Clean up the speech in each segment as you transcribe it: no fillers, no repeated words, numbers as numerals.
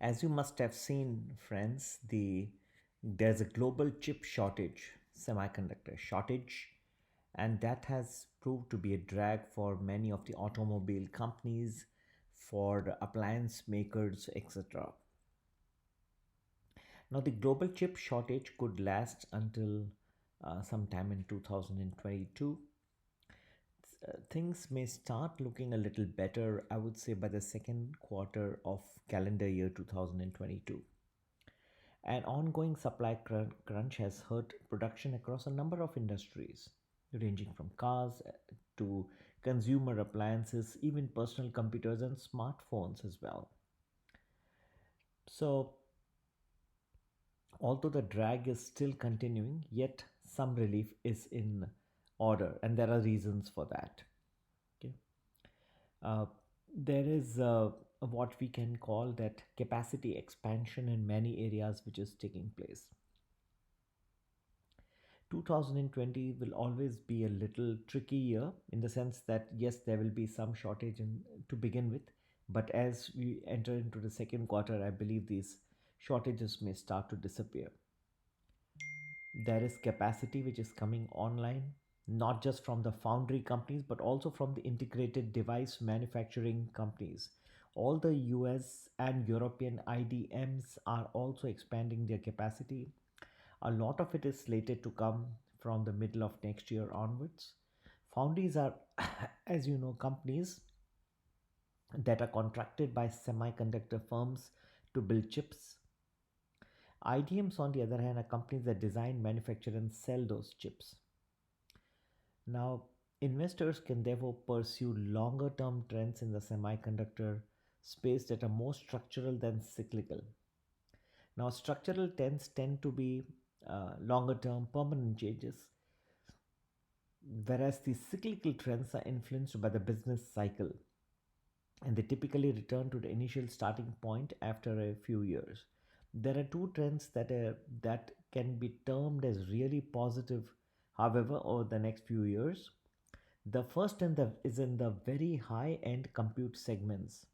As you must have seen, friends, there's a global chip shortage, semiconductor shortage, and that has proved to be a drag for many of the automobile companies, for the appliance makers, etc. Now, the global chip shortage could last until sometime in 2022. Things may start looking a little better, I would say, by the second quarter of calendar year 2022. An ongoing supply crunch has hurt production across a number of industries, ranging from cars to consumer appliances, even personal computers and smartphones as well. So, although the drag is still continuing, yet some relief is in order, and there are reasons for that. Okay. Uh, there is what we can call that capacity expansion in many areas which is taking place. 2020 will always be a little tricky year in the sense that yes, there will be some shortage to begin with, but as we enter into the second quarter, I believe these shortages may start to disappear. There is capacity which is coming online, not just from the foundry companies, but also from the integrated device manufacturing companies. All the US and European IDMs are also expanding their capacity. A lot of it is slated to come from the middle of next year onwards. Foundries are, as you know, companies that are contracted by semiconductor firms to build chips. IDMs, on the other hand, are companies that design, manufacture, and sell those chips. Now, investors can therefore pursue longer term trends in the semiconductor space that are more structural than cyclical. Now, structural trends tend to be longer term permanent changes, whereas the cyclical trends are influenced by the business cycle and they typically return to the initial starting point after a few years. There are two trends that can be termed as really positive, however, over the next few years. The first is in the very high end compute segments.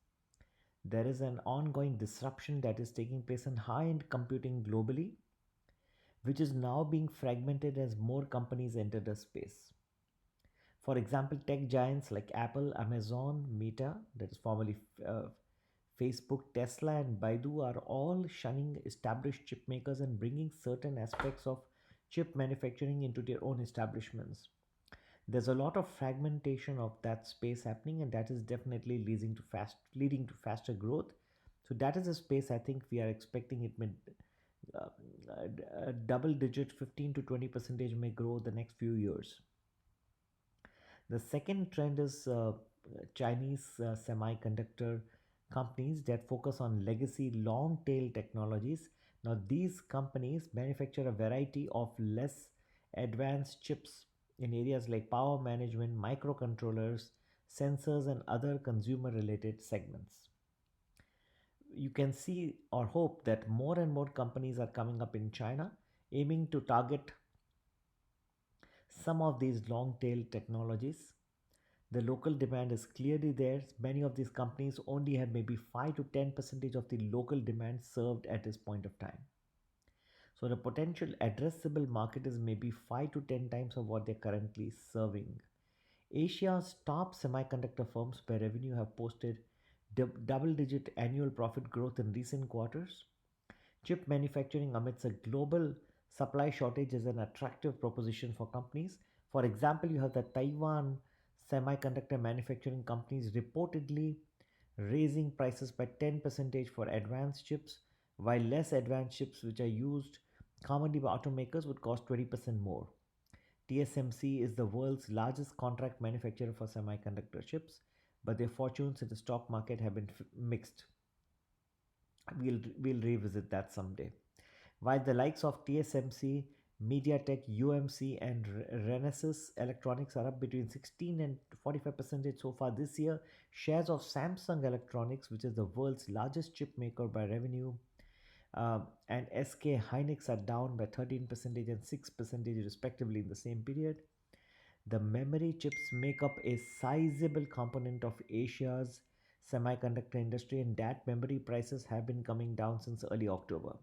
There is an ongoing disruption that is taking place in high end computing globally, which is now being fragmented as more companies enter the space. For example, tech giants like Apple, Amazon, Meta, that is formerly Facebook, Tesla, and Baidu, are all shunning established chip makers and bringing certain aspects of chip manufacturing into their own establishments. There's a lot of fragmentation of that space happening, and that is definitely leading to faster growth. So that is a space I think we are expecting it may uh, a double digit 15 to 20 percentage may grow the next few years. The second trend is Chinese semiconductor companies that focus on legacy long tail technologies. Now, these companies manufacture a variety of less advanced chips in areas like power management, microcontrollers, sensors, and other consumer related segments. You can see or hope that more and more companies are coming up in China aiming to target some of these long tail technologies. The local demand is clearly there. Many of these companies only have maybe 5 to 10 percentage of the local demand served at this point of time. So the potential addressable market is maybe 5 to 10 times of what they're currently serving. Asia's top semiconductor firms by revenue have posted double digit annual profit growth in recent quarters. Chip manufacturing amidst a global supply shortage is an attractive proposition for companies. For example, you have the Taiwan semiconductor manufacturing companies reportedly raising prices by 10 percentage for advanced chips, while less advanced chips which are used commonly by automakers would cost 20% more. TSMC is the world's largest contract manufacturer for semiconductor chips, but their fortunes in the stock market have been mixed. We'll revisit that someday. While the likes of TSMC, MediaTek, UMC, and Renesas Electronics are up between 16 and 45% so far this year, shares of Samsung Electronics, which is the world's largest chip maker by revenue, and SK Hynix are down by 13% and 6% respectively in the same period. The memory chips make up a sizable component of Asia's semiconductor industry, and that memory prices have been coming down since early October.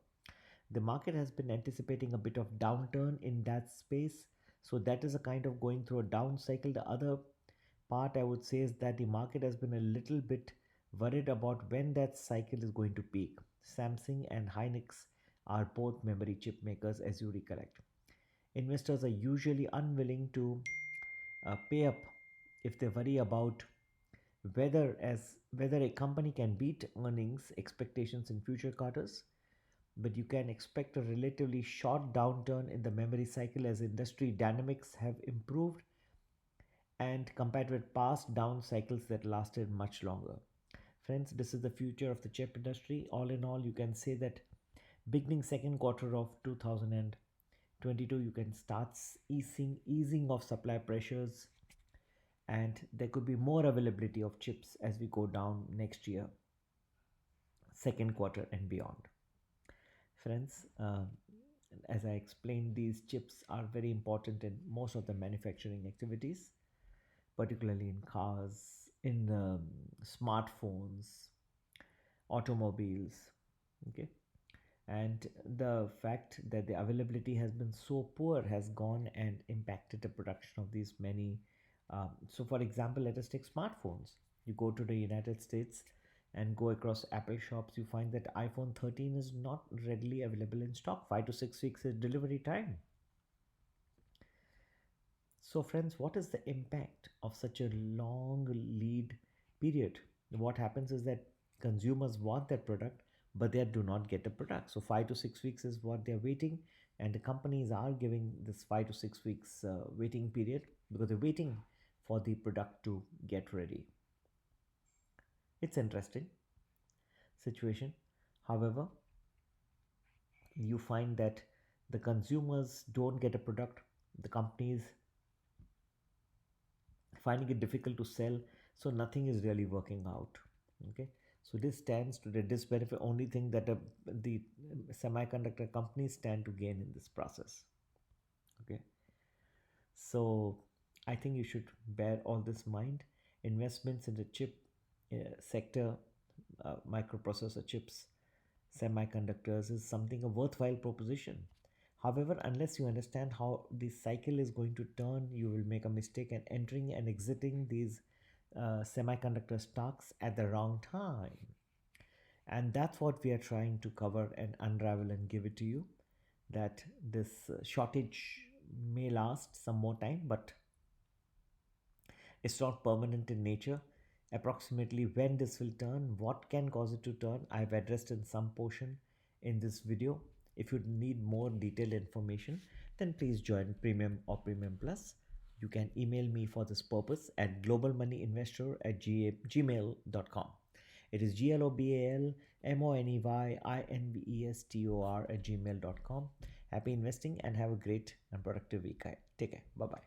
The market has been anticipating a bit of downturn in that space, so that is a kind of going through a down cycle. The other part I would say is that the market has been a little bit worried about when that cycle is going to peak. Samsung and Hynix are both memory chip makers, as you recollect. Investors are usually unwilling to pay up if they worry about whether a company can beat earnings expectations in future quarters, but you can expect a relatively short downturn in the memory cycle as industry dynamics have improved and compared with past down cycles that lasted much longer. Friends, this is the future of the chip industry. All in all, you can say that beginning second quarter of 2022, you can start easing of supply pressures, and there could be more availability of chips as we go down next year, second quarter and beyond. Friends, as I explained, these chips are very important in most of the manufacturing activities, particularly in cars, in smartphones, automobiles. Okay, and the fact that the availability has been so poor has gone and impacted the production of these many. So, for example, let us take smartphones. You go to the United States and go across Apple shops, you find that iPhone 13 is not readily available in stock. 5 to 6 weeks is delivery time. So, friends, what is the impact of such a long lead period? What happens is that consumers want that product, but they do not get the product. So, 5 to 6 weeks is what they're waiting, and the companies are giving this 5 to 6 weeks waiting period because they're waiting for the product to get ready. It's interesting situation. However, you find that the consumers don't get a product, the companies finding it difficult to sell, so nothing is really working out. Okay, so this stands to the disbenefit. Only thing that the semiconductor companies stand to gain in this process. Okay, so I think you should bear all this mind. Investments in the chip sector, microprocessor chips, semiconductors is something a worthwhile proposition. However, unless you understand how the cycle is going to turn, you will make a mistake and entering and exiting these semiconductor stocks at the wrong time. And that's what we are trying to cover and unravel and give it to you. That this shortage may last some more time, but it's not permanent in nature. Approximately when this will turn, what can cause it to turn, I've addressed in some portion in this video. If you need more detailed information, then please join Premium or Premium Plus. You can email me for this purpose at globalmoneyinvestor@gmail.com. It is globalmoneyinvestor@gmail.com. Happy investing and have a great and productive week. Take care. Bye bye.